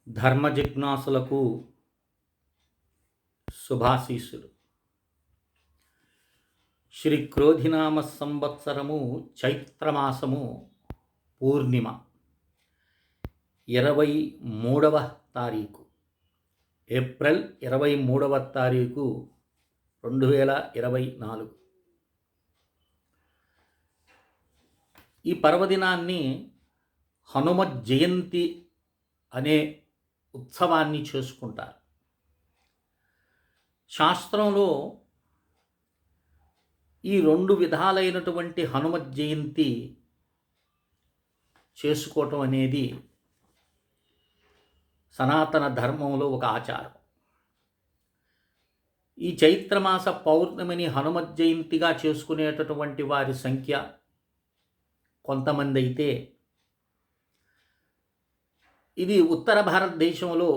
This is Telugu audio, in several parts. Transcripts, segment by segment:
ధర్మ జిజ్ఞాసులకు శుభాశీస్సులు. శ్రీ క్రోధినామ సంవత్సరము చైత్రమాసము పూర్ణిమ 23వ తారీఖు, ఏప్రిల్ 23వ తారీఖు 2024. ఈ పర్వదినాన్ని హనుమత్ జయంతి అనే ఉత్సవాన్ని చేసుకుంటారు. శాస్త్రంలో ఈ 2 విధాలైనటువంటి హనుమత్ జయంతి చేసుకోవటం అనేది సనాతన ధర్మంలో ఒక ఆచారం. ఈ చైత్రమాస పౌర్ణమిని హనుమత్ జయంతిగా చేసుకునేటటువంటి వారి సంఖ్య కొంతమంది అయితే, ఇది ఉత్తర భారతదేశంలో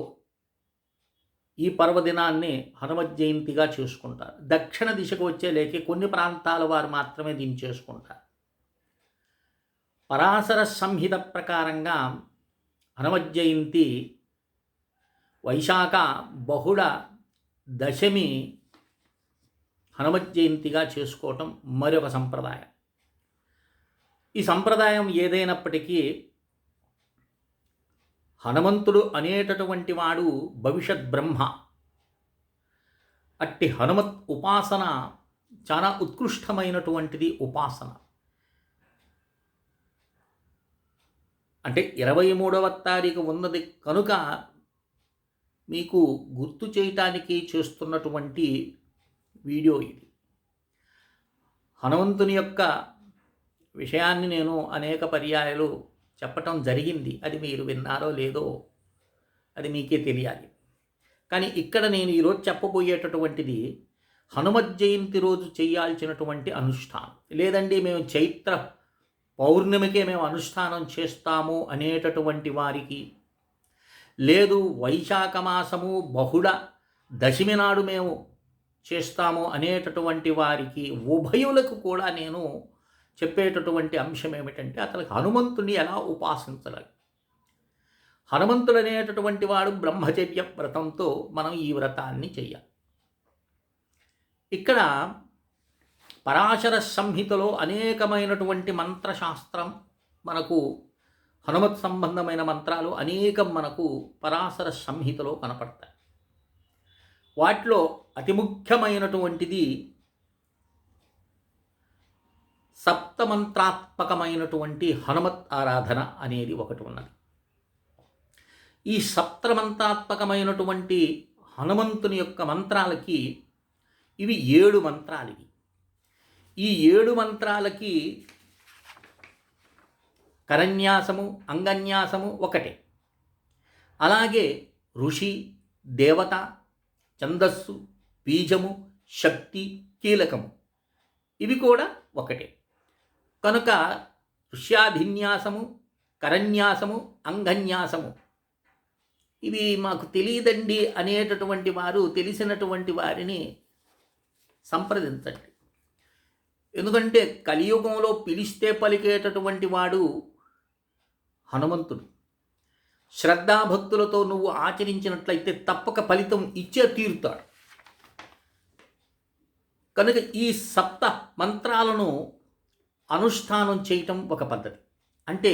ఈ పర్వదినాన్ని హనుమత్ జయంతిగా చేసుకుంటారు. దక్షిణ దిశకు వచ్చేలేకి కొన్ని ప్రాంతాల వారు మాత్రమే దీన్ని చేసుకుంటారు. పరాశర సంహిత ప్రకారంగా హనుమత్ జయంతి వైశాఖ బహుళ దశమి హనుమత్ జయంతిగా చేసుకోవటం మరొక సంప్రదాయం. ఈ సంప్రదాయం ఏదైనప్పటికీ హనుమంతుడు అనేటటువంటి వాడు భవిష్యత్ బ్రహ్మ. అట్టి హనుమత్ ఉపాసన చాలా ఉత్కృష్టమైనటువంటిది ఉపాసన. అంటే 23వ తారీఖు ఉన్నది కనుక మీకు గుర్తు చేయటానికి చేస్తున్నటువంటి వీడియో ఇది. హనుమంతుని యొక్క విషయాన్ని నేను అనేక పర్యాయాలు చెప్పటం జరిగింది. అది మీరు విన్నారో లేదో అది మీకే తెలియాలి. కానీ ఇక్కడ నేను ఈరోజు చెప్పబోయేటటువంటిది హనుమత్ జయంతి రోజు చేయాల్సినటువంటి అనుష్ఠానం. లేదండి మేము చైత్ర పౌర్ణమికే మేము అనుష్ఠానం చేస్తాము అనేటటువంటి వారికి, లేదు వైశాఖ మాసము బహుళ దశమి నాడు మేము చేస్తాము అనేటటువంటి వారికి, ఉభయులకు కూడా నేను చెప్పేటటువంటి అంశం ఏమిటంటే అతనికి హనుమంతుని ఎలా ఉపాసించాలి. హనుమంతుడు అనేటటువంటి వాడు బ్రహ్మచర్య వ్రతంతో మనం ఈ వ్రతాన్ని చెయ్యాలి. ఇక్కడ పరాశర సంహితలో అనేకమైనటువంటి మంత్రశాస్త్రం మనకు, హనుమత్ సంబంధమైన మంత్రాలు అనేకం మనకు పరాశర సంహితలో కనపడతాయి. వాటిలో అతి ముఖ్యమైనటువంటిది సప్తమంత్రాత్మకమైనటువంటి హనుమత్ ఆరాధన అనేది ఒకటి ఉన్నది. ఈ సప్తమంత్రాత్మకమైనటువంటి హనుమంతుని యొక్క మంత్రాలకి ఇవి 7 మంత్రాలు. ఈ 7 మంత్రాలకి కరన్యాసము అంగన్యాసము ఒకటే. అలాగే ఋషి, దేవత, ఛందస్సు, బీజము, శక్తి, కీలకము ఇవి కూడా ఒకటే. కనుక ఋష్యాభిన్యాసము, కరన్యాసము, అంగన్యాసము ఇవి మాకు తెలియదండి అనేటటువంటి వారు తెలిసినటువంటి వారిని సంప్రదించండి. ఎందుకంటే కలియుగంలో పిలిస్తే పలికేటటువంటి వాడు హనుమంతుడు. శ్రద్ధాభక్తులతో నువ్వు ఆచరించినట్లయితే తప్పక ఫలితం ఇచ్చే తీరుతాడు. కనుక ఈ సప్త మంత్రాలను అనుష్ఠానం చేయటం ఒక పద్ధతి. అంటే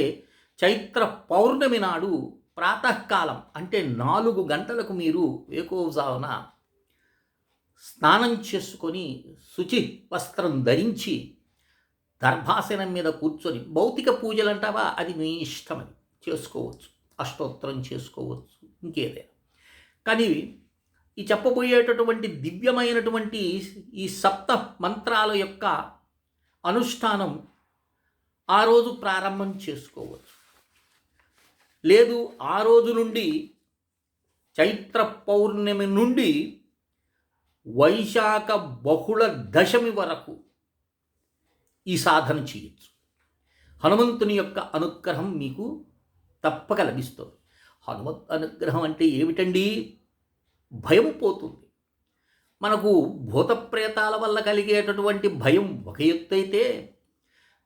చైత్ర పౌర్ణమి నాడు ప్రాతకాలం అంటే 4 గంటలకు మీరు వేకువజామున స్నానం చేసుకొని శుచి వస్త్రం ధరించి దర్భాసనం మీద కూర్చొని, భౌతిక పూజలు అంటావా అది మీ ఇష్టం, అది చేసుకోవచ్చు, అష్టోత్తరం చేసుకోవచ్చు, ఇంకేదైనా. కానీ ఈ చెప్పబోయేటటువంటి దివ్యమైనటువంటి ఈ సప్త మంత్రాల యొక్క అనుష్ఠానం ఆ రోజు ప్రారంభం చేసుకోవచ్చు. లేదు ఆ రోజు నుండి చైత్ర పౌర్ణమి నుండి వైశాఖ బహుళ దశమి వరకు ఈ సాధన చేయొచ్చు. హనుమంతుని యొక్క అనుగ్రహం మీకు తప్పక లభిస్తుంది. హనుమంతు అనుగ్రహం అంటే ఏమిటండి? భయం పోతుంది. మనకు భూత ప్రేతాల వల్ల కలిగేటటువంటి భయం ఒక ఎత్తు అయితే,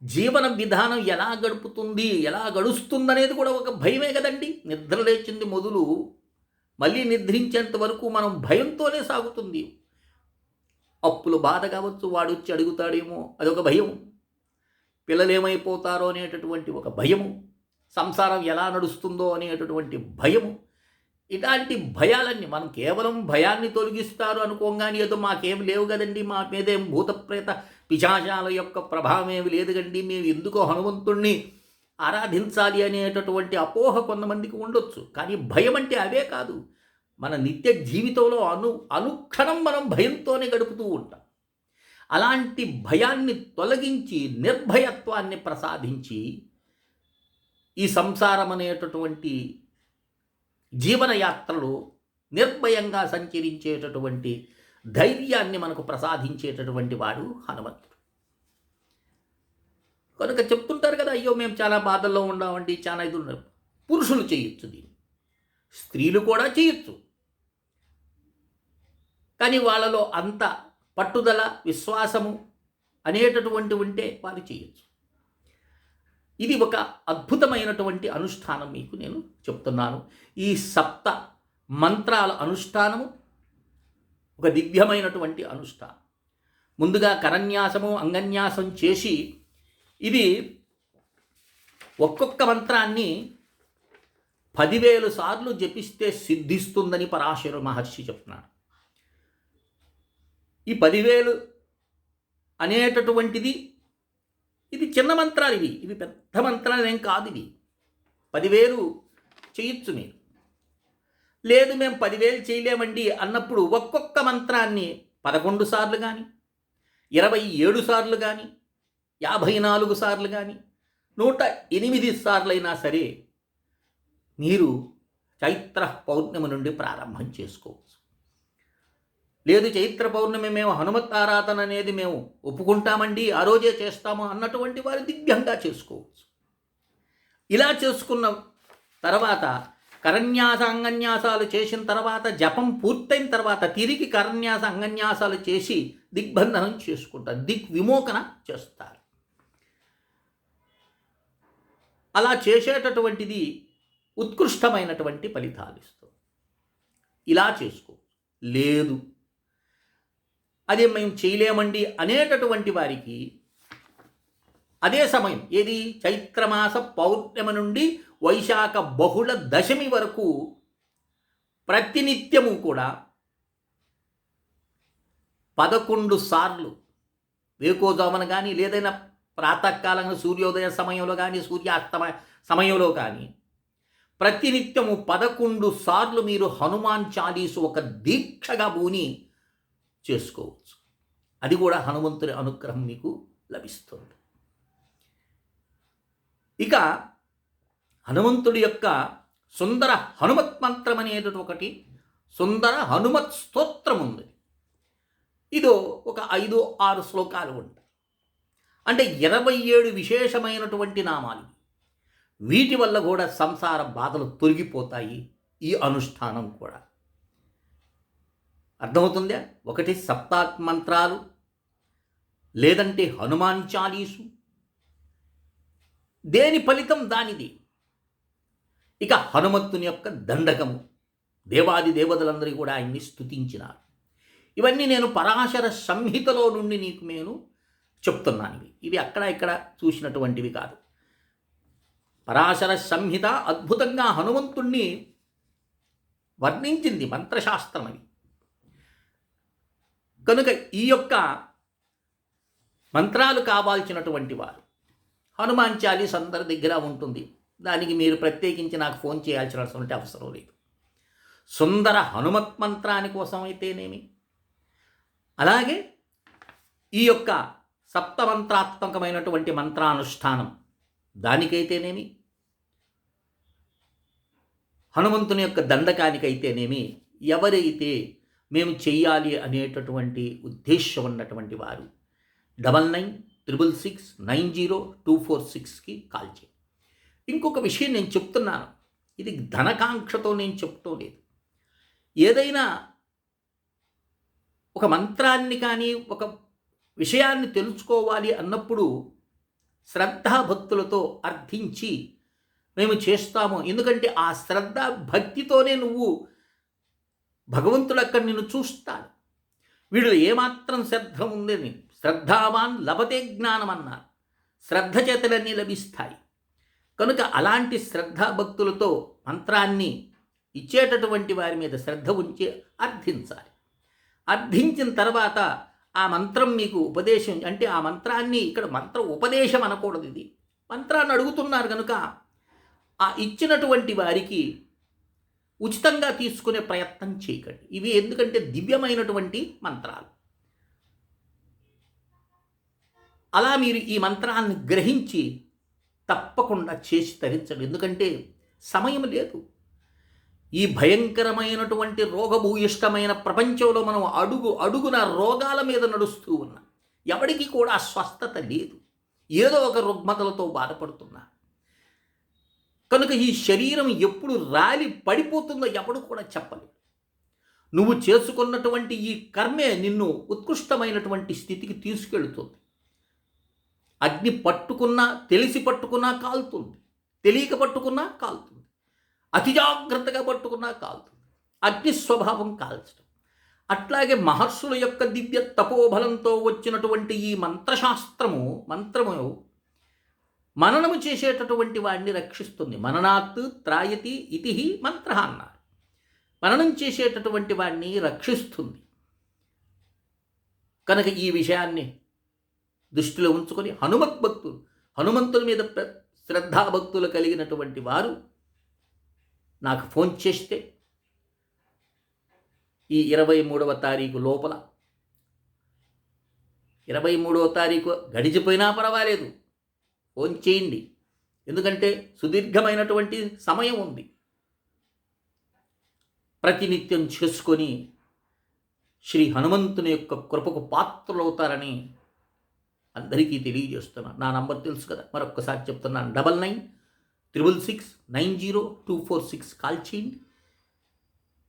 జీవన విధానం ఎలా గడుపుతుంది, ఎలా గడుస్తుందనేది కూడా ఒక భయమే కదండి. నిద్ర లేచింది మొదలు మళ్ళీ నిద్రించేంత వరకు మనం భయంతోనే సాగుతుంది. అప్పులు బాధ కావచ్చు, వాడు వచ్చి అడుగుతాడేమో అదొక భయం, పిల్లలు ఏమైపోతారో అనేటటువంటి ఒక భయము, సంసారం ఎలా నడుస్తుందో అనేటటువంటి భయము. ఇలాంటి భయాలన్నీ మనం కేవలం భయాన్ని తొలగిస్తారు అనుకోగానే ఏదో మాకేం లేవు కదండి, మా మీదేం భూతప్రేత పిశాచాల యొక్క ప్రభావం ఏమి లేదు కండి, మేము ఎందుకో హనుమంతుణ్ణి ఆరాధించాలి అనేటటువంటి అపోహ కొంతమందికి ఉండొచ్చు. కానీ భయం అంటే అవే కాదు, మన నిత్య జీవితంలో అనుక్షణం మనం భయంతోనే గడుపుతూ ఉంటాం. అలాంటి భయాన్ని తొలగించి నిర్భయత్వాన్ని ప్రసాదించి ఈ సంసారం అనేటటువంటి జీవనయాత్రలో నిర్భయంగా సంచరించేటటువంటి ధైర్యాన్ని మనకు ప్రసాదించేటటువంటి వాడు హనుమంతుడు. కనుక చెప్తుంటారు కదా, అయ్యో మేము చాలా బాధల్లో ఉన్నామండి, చాలా ఇది ఉన్నారు. పురుషులు చేయొచ్చు దీన్ని, స్త్రీలు కూడా చేయొచ్చు. కానీ వాళ్ళలో అంత పట్టుదల విశ్వాసము అనేటటువంటి ఉంటే వారు చేయొచ్చు. ఇది ఒక అద్భుతమైనటువంటి అనుష్ఠానం మీకు నేను చెప్తున్నాను. ఈ 7 మంత్రాల అనుష్ఠానము ఒక దివ్యమైనటువంటి అనుష్ఠానం. ముందుగా కరన్యాసము అంగన్యాసం చేసి ఇది ఒక్కొక్క మంత్రాన్ని 10,000 సార్లు జపిస్తే సిద్ధిస్తుందని పరాశర మహర్షి చెప్తున్నాడు. ఈ 10,000 అనేటటువంటిది ఇది చిన్న మంత్రాలు, ఇవి పెద్ద మంత్రాలు ఏం కాదు. ఇవి 10,000 చేయొచ్చు మీరు. లేదు మేము 10,000 చేయలేమండి అన్నప్పుడు ఒక్కొక్క మంత్రాన్ని 11 సార్లు కానీ, 27 సార్లు కానీ, 54 సార్లు కానీ, 108 సార్లైనా సరే మీరు చైత్ర పౌర్ణమి నుండి ప్రారంభం చేసుకోవచ్చు. లేదు చైత్ర పౌర్ణమి మేము హనుమత్ ఆరాధన అనేది మేము ఒప్పుకుంటామండి, ఆ రోజే చేస్తాము అన్నటువంటి వారు దివ్యంగా చేసుకోవచ్చు. ఇలా చేసుకున్న తర్వాత కరన్యాస అంగన్యాసాలు చేసిన తర్వాత, జపం పూర్తయిన తర్వాత తిరిగి కరన్యాస అంగన్యాసాలు చేసి దిగ్బంధనం చేసుకుంటారు, దిగ్విమోచన చేస్తారు. అలా చేసేటటువంటిది ఉత్కృష్టమైనటువంటి ఫలితాలు ఇస్తుంది. ఇలా చేసుకో. లేదు అదే మేము చేయలేమండి అనేటటువంటి వారికి అదే సమయం, ఏది చైత్రమాస పౌర్ణమి నుండి వైశాఖ బహుళ దశమి వరకు ప్రతినిత్యము కూడా 11 సార్లు వేకోజామున కానీ, లేదైనా ప్రాతకాలంలో సూర్యోదయ సమయంలో కానీ, సూర్యాస్తమయ సమయంలో కానీ ప్రతినిత్యము 11 సార్లు మీరు హనుమాన్ చాలీసు ఒక దీక్షగా బూని చేసుకోవచ్చు. అది కూడా హనుమంతుని అనుగ్రహం మీకు లభిస్తుంది. ఇక హనుమంతుడి యొక్క సుందర హనుమత్ మంత్రం అనేది ఒకటి, సుందర హనుమత్ స్తోత్రం ఉంది. ఇదో ఒక 5-6 శ్లోకాలు ఉంటాయి. అంటే 27 విశేషమైనటువంటి నామాలు. వీటి వల్ల కూడా సంసార బాధలు తొలగిపోతాయి. ఈ అనుష్ఠానం కూడా అర్థమవుతుందా? ఒకటి 7 మంత్రాలు, లేదంటే హనుమాన్ చాలీసు, దేని ఫలితం దానిది. ఇక హనుమంతుని యొక్క దండకము, దేవాది దేవతలందరూ కూడా ఆయన్ని స్తుతించినారు. ఇవన్నీ నేను పరాశర సంహితలో నుండి నీకు నేను చెప్తున్నాను. ఇవి అక్కడ ఇక్కడ చూసినటువంటివి కాదు. పరాశర సంహిత అద్భుతంగా హనుమంతుణ్ణి వర్ణించింది, మంత్రశాస్త్రం అది. కనుక ఈ యొక్క మంత్రాలు కావాల్సినటువంటి వారు హనుమాన్ చాలీస్ అందరి దగ్గర ఉంటుంది. దానికి మీరు ప్రత్యేకించి నాకు ఫోన్ చేయాల్సినటువంటి అవసరం లేదు. సుందర హనుమత్ మంత్రాని కోసం అయితేనేమి, అలాగే ఈ యొక్క 7 మంత్రాత్మకమైనటువంటి మంత్రానుష్ఠానం దానికైతేనేమి, హనుమంతుని యొక్క దండకానికైతేనేమి, ఎవరైతే మేము చెయ్యాలి అనేటటువంటి ఉద్దేశం ఉన్నటువంటి వారు 9966690246కి కాల్ చేయండి. ఇంకొక విషయం నేను చెప్తున్నాను, ఇది ధనకాంక్షతో నేను చెప్తూ లేదు. ఏదైనా ఒక మంత్రాన్ని కానీ ఒక విషయాన్ని తెలుసుకోవాలి అన్నప్పుడు శ్రద్ధాభక్తులతో అర్థించి మేము చేస్తాము. ఎందుకంటే ఆ శ్రద్ధ భక్తితోనే నువ్వు భగవంతుడు అక్కడ నిన్ను చూస్తాడు. వీడు ఏమాత్రం శ్రద్ధ ఉందని శ్రద్ధావాన్ లభతే జ్ఞానం అన్నారు. శ్రద్ధ చేతలన్నీ లభిస్తాయి. కనుక అలాంటి శ్రద్ధాభక్తులతో మంత్రాన్ని ఇచ్చేటటువంటి వారి మీద శ్రద్ధ ఉంచి అర్థించాలి. అర్థించిన తర్వాత ఆ మంత్రం మీకు ఉపదేశం, అంటే ఆ మంత్రాన్ని, ఇక్కడ మంత్ర ఉపదేశం అనకూడదు, ఇది మంత్రాన్ని అడుగుతున్నారు కనుక ఆ ఇచ్చినటువంటి వారికి ఉచితంగా తీసుకునే ప్రయత్నం చేయకండి. ఇవి ఎందుకంటే దివ్యమైనటువంటి మంత్రాలు. అలా మీరు ఈ మంత్రాన్ని గ్రహించి తప్పకుండా చేసి తరించండి. ఎందుకంటే సమయం లేదు. ఈ భయంకరమైనటువంటి రోగభూయిష్టమైన ప్రపంచంలో మనం అడుగున రోగాల మీద నడుస్తూ ఉన్నాం. ఎవరికి కూడా స్వస్థత లేదు. ఏదో ఒక రుగ్మతలతో బాధపడుతున్నా. కనుక ఈ శరీరం ఎప్పుడు రాలి పడిపోతుందో ఎవడు కూడా చెప్పలేదు. నువ్వు చేసుకున్నటువంటి ఈ కర్మే నిన్ను ఉత్కృష్టమైనటువంటి స్థితికి తీసుకెళ్తుంది. అగ్ని పట్టుకున్నా, తెలిసి పట్టుకున్నా కాలుతుంది, తెలియక పట్టుకున్నా కాలుతుంది, అతి జాగ్రత్తగా పట్టుకున్నా కాలుతుంది. అగ్ని స్వభావం కాల్చడం. అట్లాగే మహర్షుల యొక్క దివ్య తపోబలంతో వచ్చినటువంటి ఈ మంత్రము మననము చేసేటటువంటి వాడిని రక్షిస్తుంది. మననాత్ త్రాయతి ఇతి మంత్ర అన్నారు. మననం చేసేటటువంటి వాడిని రక్షిస్తుంది. కనుక ఈ విషయాన్ని దృష్టిలో ఉంచుకొని హనుమంతుని మీద శ్రద్ధాభక్తులు కలిగినటువంటి వారు నాకు ఫోన్ చేస్తే ఈ 23వ తారీఖు లోపల, 23వ తారీఖు గడిచిపోయినా పర్వాలేదు, ఫోన్ చేయండి. ఎందుకంటే సుదీర్ఘమైనటువంటి సమయం ఉంది. ప్రతినిత్యం చేసుకొని శ్రీ హనుమంతుని యొక్క కృపకు పాత్రలవుతారని అందరికీ తెలియజేస్తున్నాను. నా నంబర్ తెలుసు కదా, మరొక్కసారి చెప్తున్నాను. 9966690246 కాల్ చేయండి.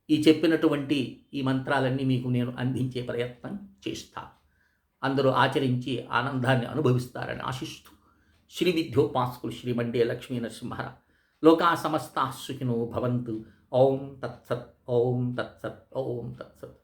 ఈ చెప్పినటువంటి ఈ మంత్రాలన్నీ మీకు నేను అందించే ప్రయత్నం చేస్తాను. అందరూ ఆచరించి ఆనందాన్ని అనుభవిస్తారని ఆశిస్తూ శ్రీ విద్యోపాసకులు శ్రీ మండే లక్ష్మీ నరసింహరావు లోకా సమస్తా సుఖినో భవంతు. ఓం తత్సత్, ఓం తత్సత్, ఓం తత్సత్.